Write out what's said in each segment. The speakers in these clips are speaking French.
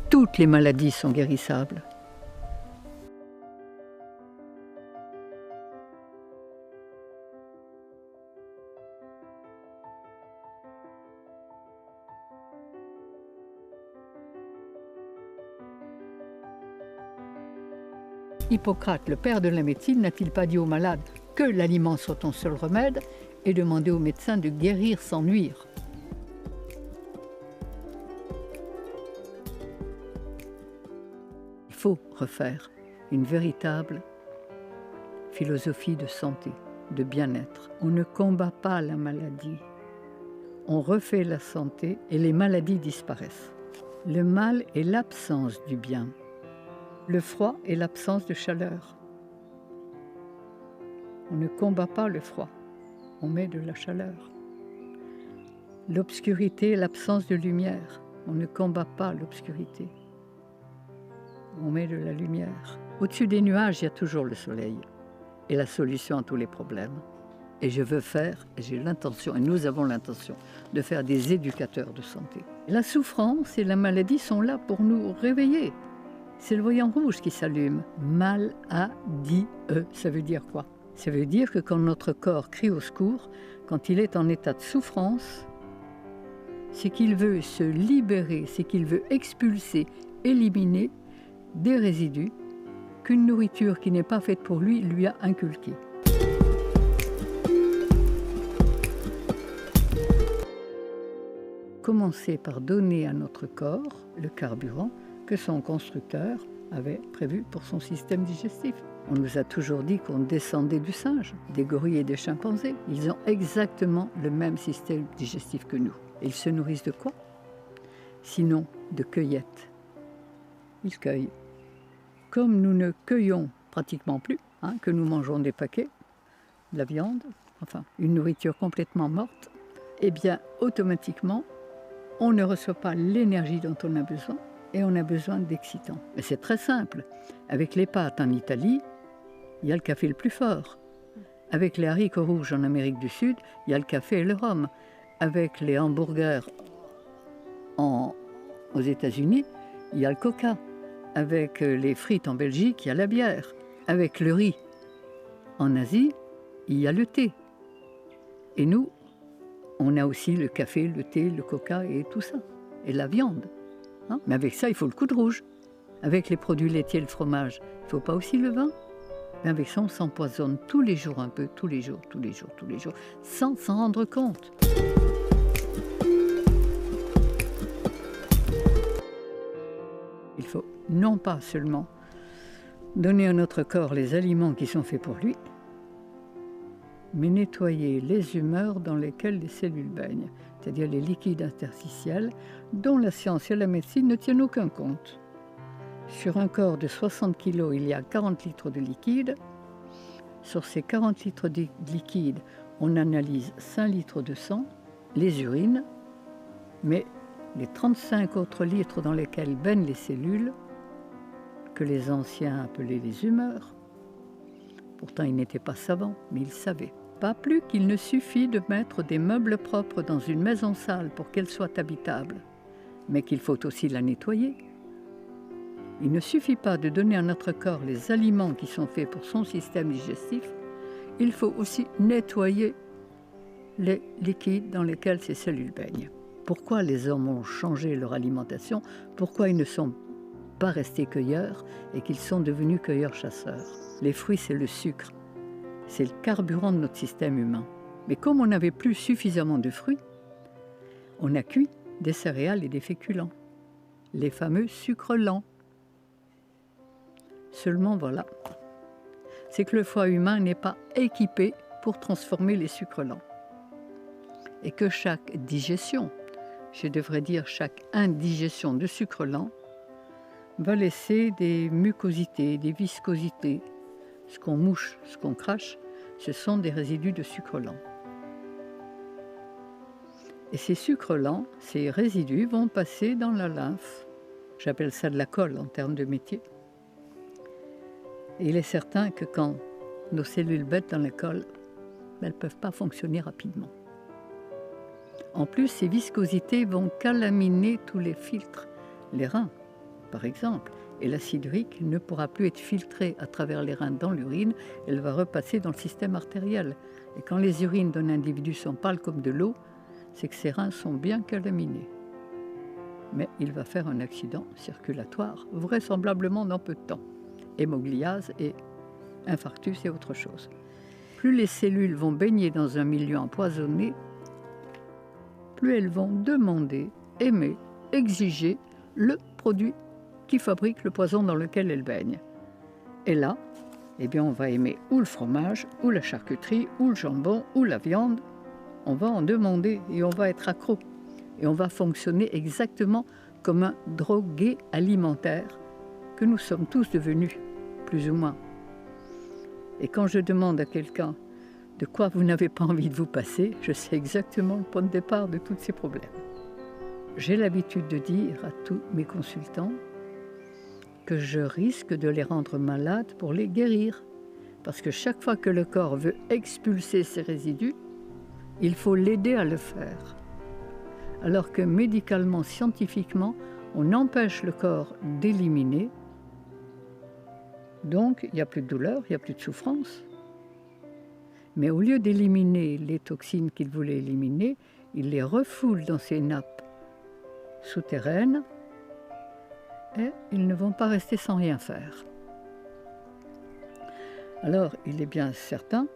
toutes les maladies sont guérissables. Hippocrate, le père de la médecine, n'a-t-il pas dit aux malades que l'aliment soit ton seul remède et demandé aux médecins de guérir sans nuire? Il faut refaire une véritable philosophie de santé, de bien-être. On ne combat pas la maladie, on refait la santé et les maladies disparaissent. Le mal est l'absence du bien. Le froid est l'absence de chaleur. On ne combat pas le froid, on met de la chaleur. L'obscurité est l'absence de lumière. On ne combat pas l'obscurité, on met de la lumière. Au-dessus des nuages, il y a toujours le soleil et la solution à tous les problèmes. Et je veux faire, et j'ai l'intention, et nous avons l'intention, de faire des éducateurs de santé. La souffrance et la maladie sont là pour nous réveiller. C'est le voyant rouge qui s'allume. Maladie, ça veut dire quoi? Ça veut dire que quand notre corps crie au secours, quand il est en état de souffrance, c'est qu'il veut se libérer, c'est qu'il veut expulser, éliminer des résidus qu'une nourriture qui n'est pas faite pour lui, lui a inculqués. Commencer par donner à notre corps le carburant que son constructeur avait prévu pour son système digestif. On nous a toujours dit qu'on descendait du singe, des gorilles et des chimpanzés. Ils ont exactement le même système digestif que nous. Et ils se nourrissent de quoi? Sinon de cueillettes. Ils cueillent. Comme nous ne cueillons pratiquement plus, que nous mangeons des paquets, de la viande, enfin une nourriture complètement morte, eh bien automatiquement, on ne reçoit pas l'énergie dont on a besoin et on a besoin d'excitants. Mais c'est très simple. Avec les pâtes en Italie, il y a le café le plus fort. Avec les haricots rouges en Amérique du Sud, il y a le café et le rhum. Avec les hamburgers aux États-Unis, il y a le coca. Avec les frites en Belgique, il y a la bière. Avec le riz en Asie, il y a le thé. Et nous, on a aussi le café, le thé, le coca et tout ça. Et la viande. Mais avec ça, il faut le coup de rouge. Avec les produits laitiers, le fromage, il ne faut pas aussi le vin. Mais avec ça, on s'empoisonne tous les jours un peu, tous les jours, sans s'en rendre compte. Il faut non pas seulement donner à notre corps les aliments qui sont faits pour lui, mais nettoyer les humeurs dans lesquelles les cellules baignent, c'est-à-dire les liquides interstitiels dont la science et la médecine ne tiennent aucun compte. Sur un corps de 60 kg, il y a 40 litres de liquide. Sur ces 40 litres de liquide, on analyse 5 litres de sang, les urines, mais les 35 autres litres dans lesquels baignent les cellules, que les anciens appelaient les humeurs. Pourtant, ils n'étaient pas savants, mais ils savaient. Pas plus qu'il ne suffit de mettre des meubles propres dans une maison sale pour qu'elle soit habitable, mais qu'il faut aussi la nettoyer. Il ne suffit pas de donner à notre corps les aliments qui sont faits pour son système digestif, il faut aussi nettoyer les liquides dans lesquels ces cellules baignent. Pourquoi les hommes ont changé leur alimentation? Pourquoi ils ne sont pas restés cueilleurs et qu'ils sont devenus cueilleurs-chasseurs? Les fruits, c'est le sucre. C'est le carburant de notre système humain. Mais comme on n'avait plus suffisamment de fruits, on a cuit des céréales et des féculents. Les fameux sucres lents. Seulement voilà, c'est que le foie humain n'est pas équipé pour transformer les sucres lents. Et que chaque digestion, je devrais dire chaque indigestion de sucre lent, va laisser des mucosités, des viscosités. Ce qu'on mouche, ce qu'on crache, ce sont des résidus de sucre lent. Et ces sucres lents, ces résidus vont passer dans la lymphe. J'appelle ça de la colle en termes de métier. Et il est certain que quand nos cellules bêtent dans la colle, elles ne peuvent pas fonctionner rapidement. En plus, ces viscosités vont calaminer tous les filtres, les reins, par exemple. Et l'acide urique ne pourra plus être filtré à travers les reins dans l'urine, elle va repasser dans le système artériel. Et quand les urines d'un individu sont pâles comme de l'eau, c'est que ses reins sont bien calaminés. Mais il va faire un accident circulatoire, vraisemblablement dans peu de temps. Hémogliase et infarctus et autre chose. Plus les cellules vont baigner dans un milieu empoisonné, plus elles vont demander, aimer, exiger le produit qui fabrique le poison dans lequel elles baignent. Et là, eh bien, on va aimer ou le fromage, ou la charcuterie, ou le jambon, ou la viande. On va en demander et on va être accro. Et on va fonctionner exactement comme un drogué alimentaire que nous sommes tous devenus, plus ou moins. Et quand je demande à quelqu'un de quoi vous n'avez pas envie de vous passer, je sais exactement le point de départ de tous ces problèmes. J'ai l'habitude de dire à tous mes consultants que je risque de les rendre malades pour les guérir. Parce que chaque fois que le corps veut expulser ses résidus, il faut l'aider à le faire. Alors que médicalement, scientifiquement, on empêche le corps d'éliminer. Donc, il n'y a plus de douleur, il n'y a plus de souffrance. Mais au lieu d'éliminer les toxines qu'il voulait éliminer, il les refoule dans ces nappes souterraines et ils ne vont pas rester sans rien faire. Alors, il est bien certain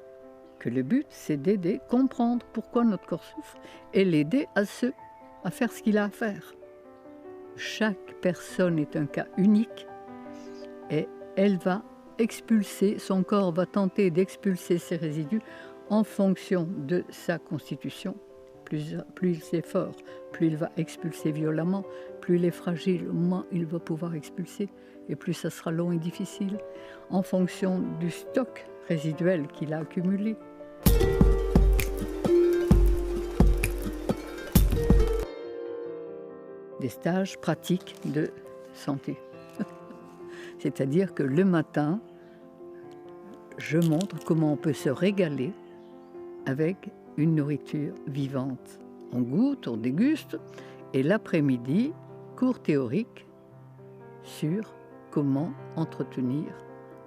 que le but, c'est d'aider, comprendre pourquoi notre corps souffre et l'aider à faire ce qu'il a à faire. Chaque personne est un cas unique et elle va expulser, son corps va tenter d'expulser ses résidus en fonction de sa constitution. Plus il est fort, plus il va expulser violemment, plus il est fragile, moins il va pouvoir expulser, et plus ça sera long et difficile, en fonction du stock résiduel qu'il a accumulé. Des stages pratiques de santé. C'est-à-dire que le matin, je montre comment on peut se régaler avec une nourriture vivante. On goûte, on déguste, et l'après-midi, cours théorique sur comment entretenir,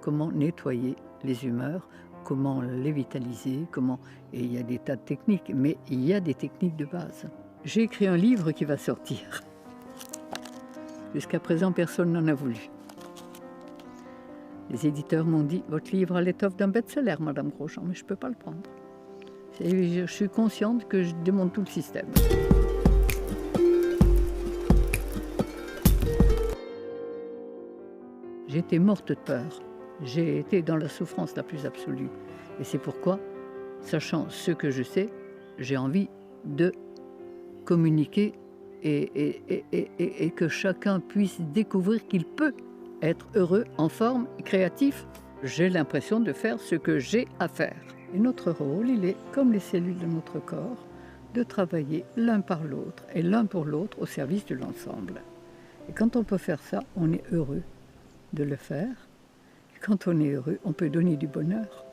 comment nettoyer les humeurs, comment les vitaliser, et il y a des tas de techniques, mais il y a des techniques de base. J'ai écrit un livre qui va sortir. Jusqu'à présent, personne n'en a voulu. Les éditeurs m'ont dit « Votre livre a l'étoffe d'un best-seller, Madame Grosjean, mais je ne peux pas le prendre. » Je suis consciente que je démonte tout le système. J'étais morte de peur. J'ai été dans la souffrance la plus absolue. Et c'est pourquoi, sachant ce que je sais, j'ai envie de communiquer et que chacun puisse découvrir qu'il peut être heureux, en forme, créatif. J'ai l'impression de faire ce que j'ai à faire. Et notre rôle, il est, comme les cellules de notre corps, de travailler l'un par l'autre et l'un pour l'autre au service de l'ensemble. Et quand on peut faire ça, on est heureux de le faire. Et quand on est heureux, on peut donner du bonheur.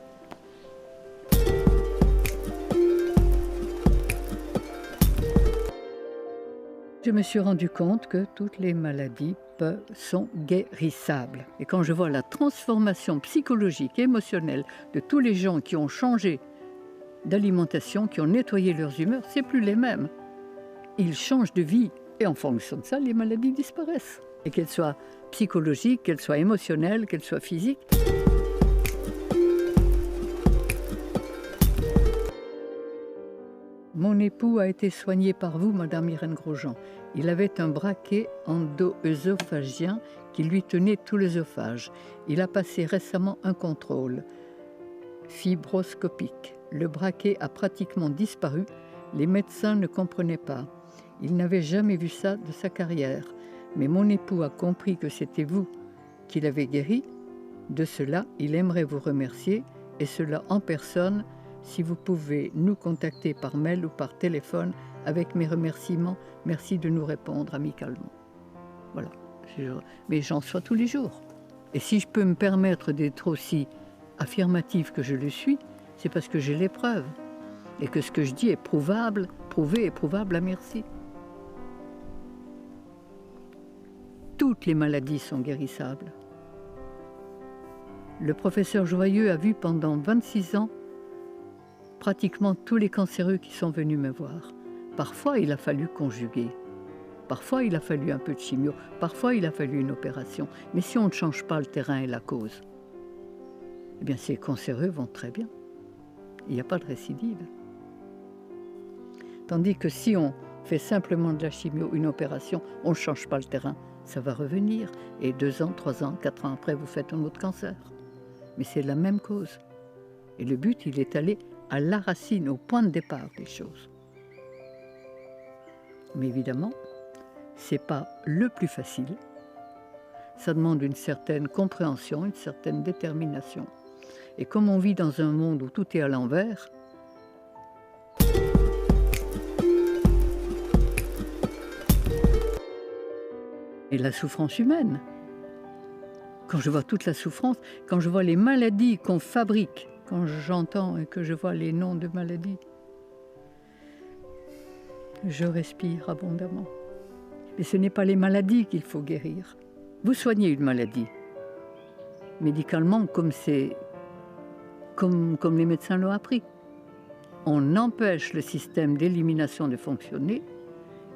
Je me suis rendu compte que toutes les maladies sont guérissables. Et quand je vois la transformation psychologique et émotionnelle de tous les gens qui ont changé d'alimentation, qui ont nettoyé leurs humeurs, c'est plus les mêmes. Ils changent de vie et en fonction de ça, les maladies disparaissent. Et qu'elles soient psychologiques, qu'elles soient émotionnelles, qu'elles soient physiques. Mon époux a été soigné par vous, Madame Irène Grosjean. Il avait un braquet endo-œsophagien qui lui tenait tout l'œsophage. Il a passé récemment un contrôle fibroscopique. Le braquet a pratiquement disparu. Les médecins ne comprenaient pas. Il n'avait jamais vu ça de sa carrière. Mais mon époux a compris que c'était vous qui l'avez guéri. De cela, il aimerait vous remercier, et cela en personne. Si vous pouvez nous contacter par mail ou par téléphone avec mes remerciements, merci de nous répondre amicalement. Voilà. Mais j'en sois tous les jours. Et si je peux me permettre d'être aussi affirmative que je le suis, c'est parce que j'ai les preuves. Et que ce que je dis est prouvable, prouvé et prouvable à merci. Tous toutes les maladies sont guérissables. Le professeur Joyeux a vu pendant 26 ans pratiquement tous les cancéreux qui sont venus me voir. Parfois, il a fallu conjuguer. Parfois, il a fallu un peu de chimio. Parfois, il a fallu une opération. Mais si on ne change pas le terrain et la cause, eh bien, ces cancéreux vont très bien. Il n'y a pas de récidive. Tandis que si on fait simplement de la chimio, une opération, on ne change pas le terrain, ça va revenir. Et 2 ans, 3 ans, 4 ans après, vous faites un autre cancer. Mais c'est la même cause. Et le but, il est allé à la racine, au point de départ des choses. Mais évidemment, ce n'est pas le plus facile. Ça demande une certaine compréhension, une certaine détermination. Et comme on vit dans un monde où tout est à l'envers, et la souffrance humaine, quand je vois toute la souffrance, quand je vois les maladies qu'on fabrique, quand j'entends et que je vois les noms de maladies, je respire abondamment. Mais ce n'est pas les maladies qu'il faut guérir. Vous soignez une maladie, médicalement, comme les médecins l'ont appris. On empêche le système d'élimination de fonctionner.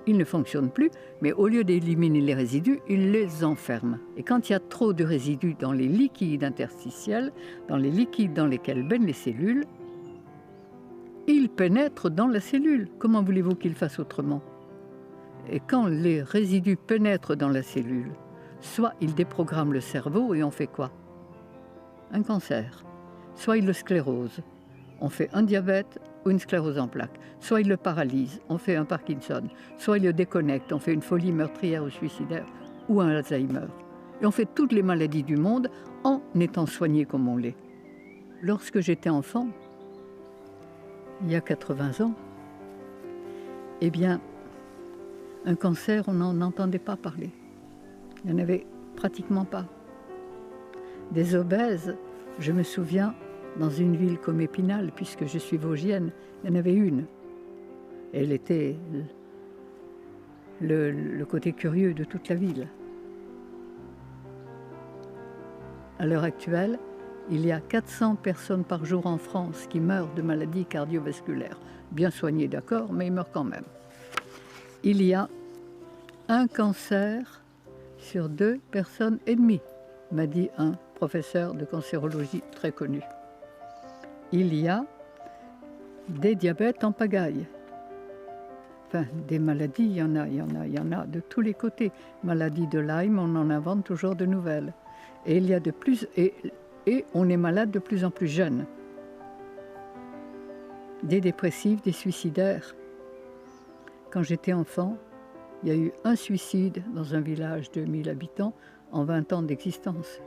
Il ne fonctionne plus, mais au lieu d'éliminer les résidus, il les enferme. Et quand il y a trop de résidus dans les liquides interstitiels, dans les liquides dans lesquels baignent les cellules, ils pénètrent dans la cellule. Comment voulez-vous qu'ils fassent autrement? Et quand les résidus pénètrent dans la cellule, soit ils déprogramment le cerveau et on fait quoi? Un cancer. Soit ils le sclérosent, on fait un diabète ou une sclérose en plaques. Soit ils le paralysent, on fait un Parkinson. Soit ils le déconnectent, on fait une folie meurtrière ou suicidaire ou un Alzheimer. Et on fait toutes les maladies du monde en étant soigné comme on l'est. Lorsque j'étais enfant, il y a 80 ans, eh bien, un cancer, on n'en entendait pas parler. Il n'y en avait pratiquement pas. Des obèses, je me souviens, dans une ville comme Épinal, puisque je suis vosgienne, il y en avait une. Elle était le côté curieux de toute la ville. À l'heure actuelle, il y a 400 personnes par jour en France qui meurent de maladies cardiovasculaires. Bien soignées, d'accord, mais ils meurent quand même. Il y a un cancer sur 2 personnes et demie, m'a dit un professeur de cancérologie très connu. Il y a des diabètes en pagaille. Enfin, des maladies, il y en a de tous les côtés. Maladie de Lyme, on en invente toujours de nouvelles. Et il y a de plus, et on est malade de plus en plus jeune. Des dépressifs, des suicidaires. Quand j'étais enfant, il y a eu un suicide dans un village de 1000 habitants en 20 ans d'existence.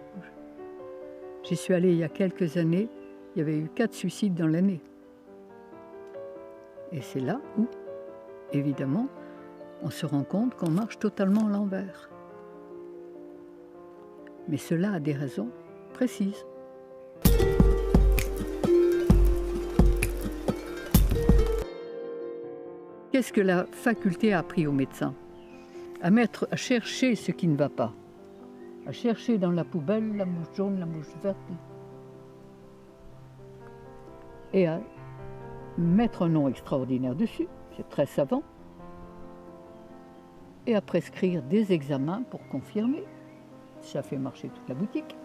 J'y suis allée il y a quelques années, il y avait eu 4 suicides dans l'année. Et c'est là où, évidemment, on se rend compte qu'on marche totalement à l'envers. Mais cela a des raisons précises. Qu'est-ce que la faculté a appris aux médecins? À chercher ce qui ne va pas. À chercher dans la poubelle la mouche jaune, la mouche verte. Et à mettre un nom extraordinaire dessus, c'est très savant. Et à prescrire des examens pour confirmer. Ça fait marcher toute la boutique.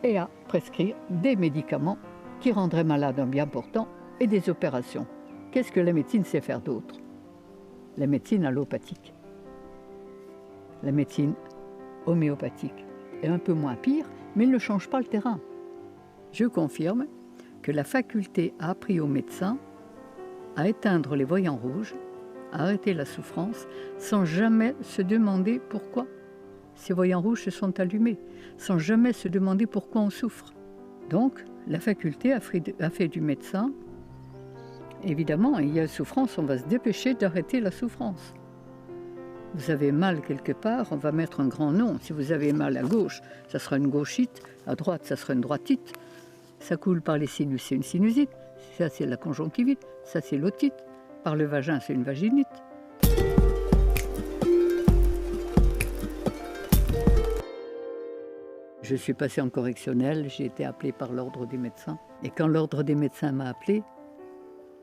Et à prescrire des médicaments qui rendraient malade un bien portant et des opérations. Qu'est-ce que la médecine sait faire d'autre? La médecine allopathique. La médecine homéopathique est un peu moins pire, mais elle ne change pas le terrain. Je confirme que la faculté a appris aux médecins à éteindre les voyants rouges, à arrêter la souffrance, sans jamais se demander pourquoi ces voyants rouges se sont allumés, sans jamais se demander pourquoi on souffre. Donc, la faculté a fait du médecin, évidemment, il y a souffrance, on va se dépêcher d'arrêter la souffrance. Vous avez mal quelque part, on va mettre un grand nom. Si vous avez mal à gauche, ça sera une gauchite, à droite, ça sera une droitite. Ça coule par les sinus, c'est une sinusite. Ça, c'est la conjonctivite. Ça, c'est l'otite. Par le vagin, c'est une vaginite. Je suis passée en correctionnel, j'ai été appelée par l'ordre des médecins. Et quand l'ordre des médecins m'a appelée,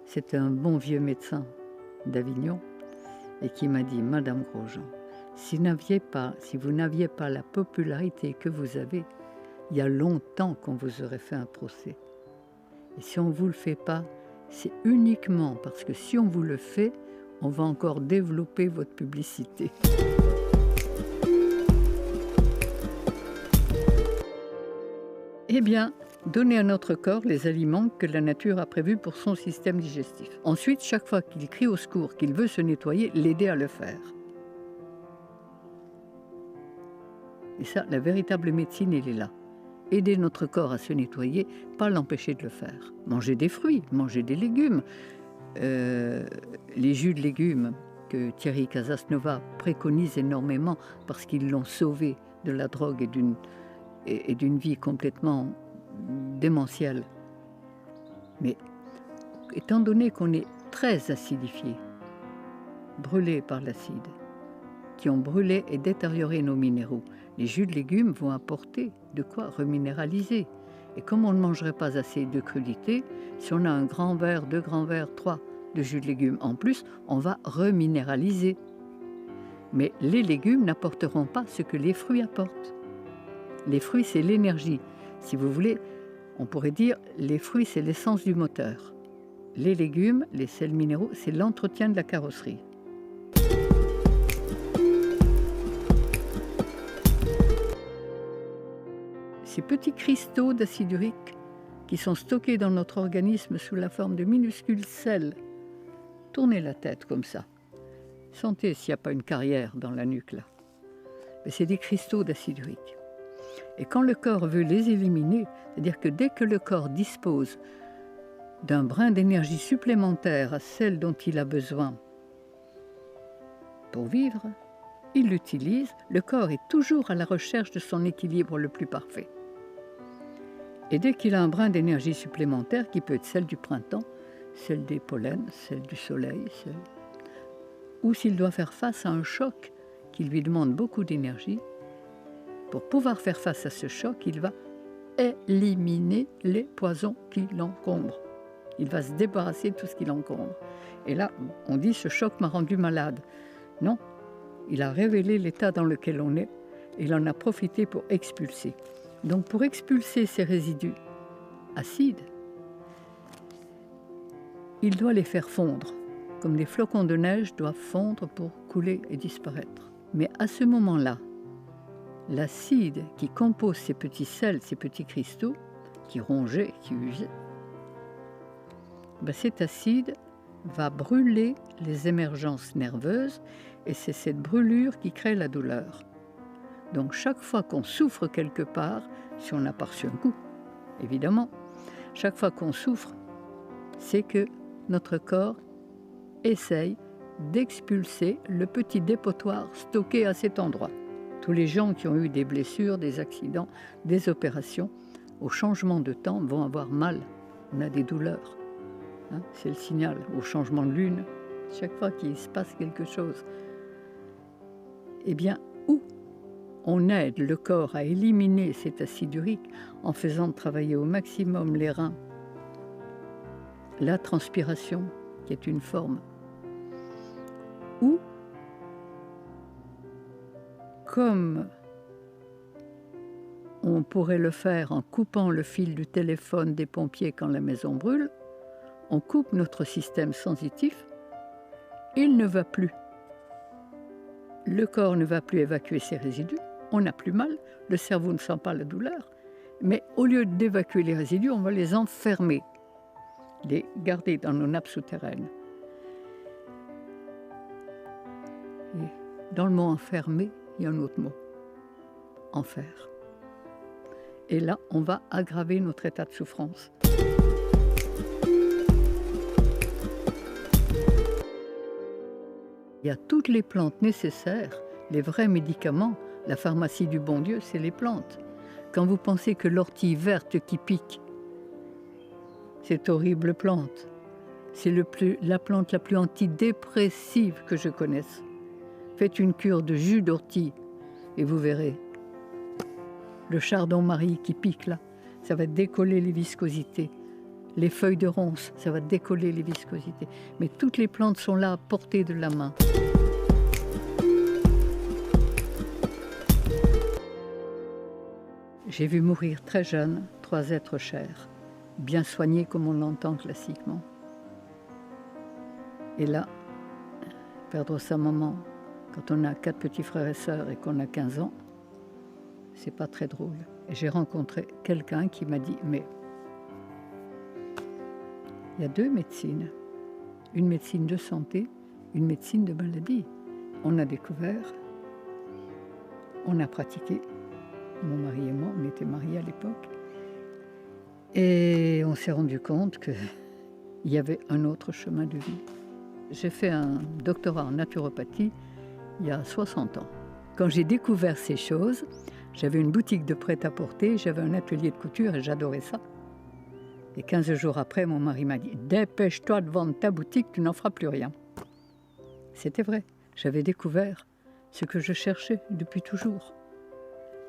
c'était un bon vieux médecin d'Avignon et qui m'a dit « Madame Grosjean, si vous n'aviez pas la popularité que vous avez, il y a longtemps qu'on vous aurait fait un procès. Et si on ne vous le fait pas, c'est uniquement parce que si on vous le fait, on va encore développer votre publicité. » Eh bien, donner à notre corps les aliments que la nature a prévus pour son système digestif. Ensuite, chaque fois qu'il crie au secours, qu'il veut se nettoyer, l'aider à le faire. Et ça, la véritable médecine, elle est là. Aider notre corps à se nettoyer, pas l'empêcher de le faire. Manger des fruits, manger des légumes. Les jus de légumes que Thierry Casasnova préconise énormément parce qu'ils l'ont sauvé de la drogue et d'une vie complètement démentielle. Mais étant donné qu'on est très acidifié, brûlé par l'acide, qui ont brûlé et détérioré nos minéraux, les jus de légumes vont apporter de quoi reminéraliser. Et comme on ne mangerait pas assez de crudités, si on a un grand verre, 2 grands verres, 3 de jus de légumes en plus, on va reminéraliser. Mais les légumes n'apporteront pas ce que les fruits apportent. Les fruits, c'est l'énergie. Si vous voulez, on pourrait dire les fruits, c'est l'essence du moteur. Les légumes, les sels minéraux, c'est l'entretien de la carrosserie. Ces petits cristaux d'acide urique qui sont stockés dans notre organisme sous la forme de minuscules sels. Tournez la tête comme ça. Sentez s'il n'y a pas une carrière dans la nuque là. Mais c'est des cristaux d'acide urique. Et quand le corps veut les éliminer, c'est-à-dire que dès que le corps dispose d'un brin d'énergie supplémentaire à celle dont il a besoin pour vivre, il l'utilise. Le corps est toujours à la recherche de son équilibre le plus parfait. Et dès qu'il a un brin d'énergie supplémentaire, qui peut être celle du printemps, celle des pollens, celle du soleil, ou s'il doit faire face à un choc qui lui demande beaucoup d'énergie, pour pouvoir faire face à ce choc, il va éliminer les poisons qui l'encombrent. Il va se débarrasser de tout ce qui l'encombre. Et là, on dit « ce choc m'a rendu malade ». Non, il a révélé l'état dans lequel on est et il en a profité pour expulser. Donc pour expulser ces résidus acides, il doit les faire fondre, comme les flocons de neige doivent fondre pour couler et disparaître. Mais à ce moment-là, l'acide qui compose ces petits sels, ces petits cristaux, qui rongeaient, qui usaient, cet acide va brûler les émergences nerveuses et c'est cette brûlure qui crée la douleur. Donc chaque fois qu'on souffre quelque part, si on a pas reçu un coup, évidemment, chaque fois qu'on souffre, c'est que notre corps essaye d'expulser le petit dépotoir stocké à cet endroit. Tous les gens qui ont eu des blessures, des accidents, des opérations, au changement de temps, vont avoir mal. On a des douleurs. C'est le signal. Au changement de lune, chaque fois qu'il se passe quelque chose, eh bien, où on aide le corps à éliminer cet acide urique en faisant travailler au maximum les reins, la transpiration, qui est une forme, ou comme on pourrait le faire en coupant le fil du téléphone des pompiers quand la maison brûle, on coupe notre système sensitif, il ne va plus. Le corps ne va plus évacuer ses résidus, on n'a plus mal, le cerveau ne sent pas la douleur, mais au lieu d'évacuer les résidus, on va les enfermer, les garder dans nos nappes souterraines. Et dans le mot enfermer, il y a un autre mot, enfer. Et là, on va aggraver notre état de souffrance. Il y a toutes les plantes nécessaires, les vrais médicaments. La pharmacie du bon Dieu, c'est les plantes. Quand vous pensez que l'ortie verte qui pique, cette horrible plante, c'est la plante la plus antidépressive que je connaisse. Faites une cure de jus d'ortie et vous verrez. Le chardon-marie qui pique là, ça va décoller les viscosités. Les feuilles de ronce, ça va décoller les viscosités. Mais toutes les plantes sont là à portée de la main. J'ai vu mourir très jeune 3 êtres chers, bien soignés comme on l'entend classiquement. Et là, perdre sa maman quand on a 4 petits frères et sœurs et qu'on a 15 ans, c'est pas très drôle. Et j'ai rencontré quelqu'un qui m'a dit, mais il y a 2 médecines, une médecine de santé, une médecine de maladie. On a découvert, on a pratiqué, mon mari et moi, on était mariés à l'époque, et on s'est rendu compte qu'il y avait un autre chemin de vie. J'ai fait un doctorat en naturopathie il y a 60 ans. Quand j'ai découvert ces choses, j'avais une boutique de prêt-à-porter, j'avais un atelier de couture et j'adorais ça. Et 15 jours après, mon mari m'a dit « Dépêche-toi de vendre ta boutique, tu n'en feras plus rien ». C'était vrai, j'avais découvert ce que je cherchais depuis toujours.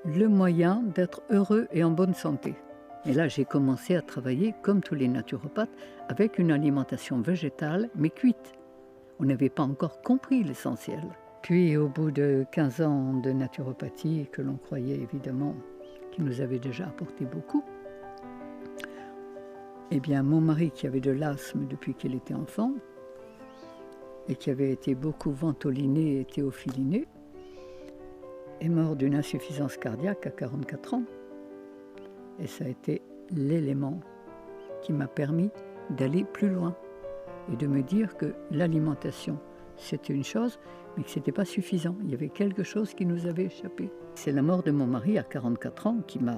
Le moyen d'être heureux et en bonne santé. Et là, j'ai commencé à travailler, comme tous les naturopathes, avec une alimentation végétale, mais cuite. On n'avait pas encore compris l'essentiel. Puis, au bout de 15 ans de naturopathie, que l'on croyait évidemment qui nous avait déjà apporté beaucoup, eh bien, mon mari, qui avait de l'asthme depuis qu'il était enfant, et qui avait été beaucoup ventoliné et théophiliné, est mort d'une insuffisance cardiaque à 44 ans. Et ça a été l'élément qui m'a permis d'aller plus loin et de me dire que l'alimentation, c'était une chose, mais que ce n'était pas suffisant. Il y avait quelque chose qui nous avait échappé. C'est la mort de mon mari à 44 ans qui m'a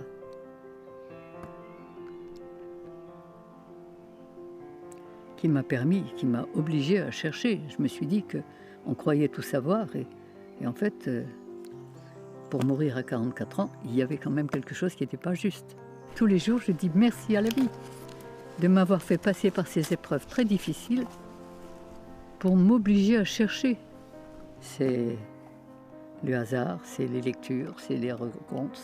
permis, qui m'a obligé à chercher. Je me suis dit qu'on croyait tout savoir et en fait, pour mourir à 44 ans, il y avait quand même quelque chose qui n'était pas juste. Tous les jours, je dis merci à la vie de m'avoir fait passer par ces épreuves très difficiles pour m'obliger à chercher. C'est le hasard, c'est les lectures, c'est les rencontres,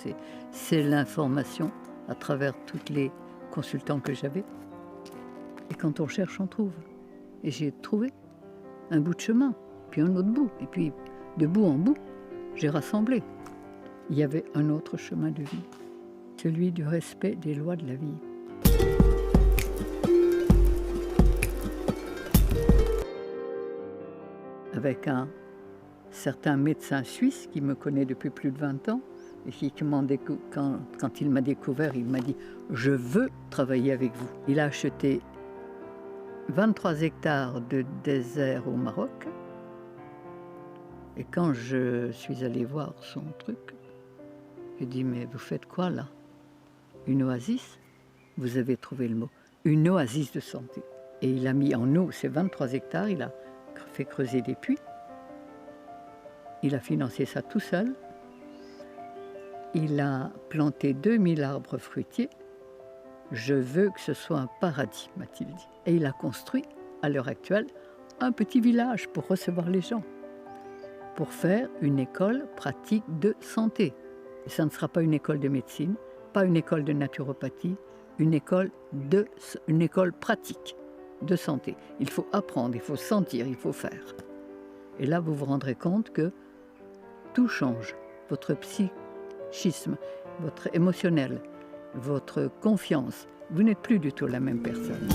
c'est l'information à travers tous les consultants que j'avais. Et quand on cherche, on trouve. Et j'ai trouvé un bout de chemin, puis un autre bout. Et puis, de bout en bout, j'ai rassemblé. Il y avait un autre chemin de vie, celui du respect des lois de la vie. Avec un certain médecin suisse qui me connaît depuis plus de 20 ans, et qui, quand il m'a découvert, il m'a dit « Je veux travailler avec vous ». Il a acheté 23 hectares de désert au Maroc. Et quand je suis allée voir son truc, j'ai dit « Mais vous faites quoi là? Une oasis ?» Vous avez trouvé le mot. Une oasis de santé. Et il a mis en eau ces 23 hectares, il a fait creuser des puits. Il a financé ça tout seul. Il a planté 2000 arbres fruitiers. Je veux que ce soit un paradis, m'a-t-il dit. Et il a construit, à l'heure actuelle, un petit village pour recevoir les gens, pour faire une école pratique de santé. Et ça ne sera pas une école de médecine, pas une école de naturopathie, une école pratique de santé. Il faut apprendre, il faut sentir, il faut faire. Et là, vous vous rendrez compte que tout change. Votre psychisme, votre émotionnel, votre confiance. Vous n'êtes plus du tout la même personne.